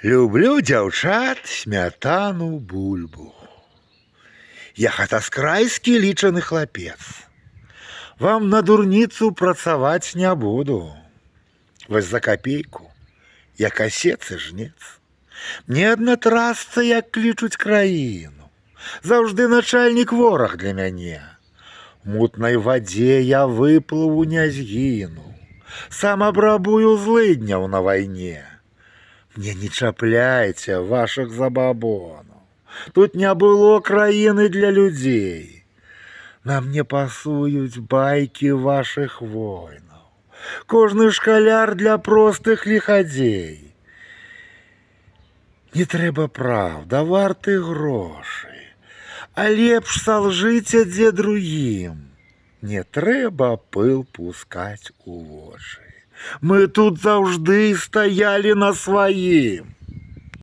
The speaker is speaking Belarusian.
Люблю дзяўчат, смятану, бульбу. Я хатаскрайскі лічаны хлапец. Вам на дурніцу працаваць не буду. Вось за капейку, як асец і жнец. Мне аднатрасца, як клічуць краіну. Заўжды начальнік вораг для мяне. У мутнай вадзе я выплыву не згіну. Сам абрабую злыдняў на вайне. Мне не чапляйце вашых забабонаў. Тут не было краіны для людзей. Нам не пасуюць байкі вашых войнаў. Кожны шкаляр для простых ліхадзей. Не трэба праўда, варты грошы. А лепш салжыце дзе другім. Не трэба пыл пускаць у вочы. Мы тут заўжды стаялі на сваім.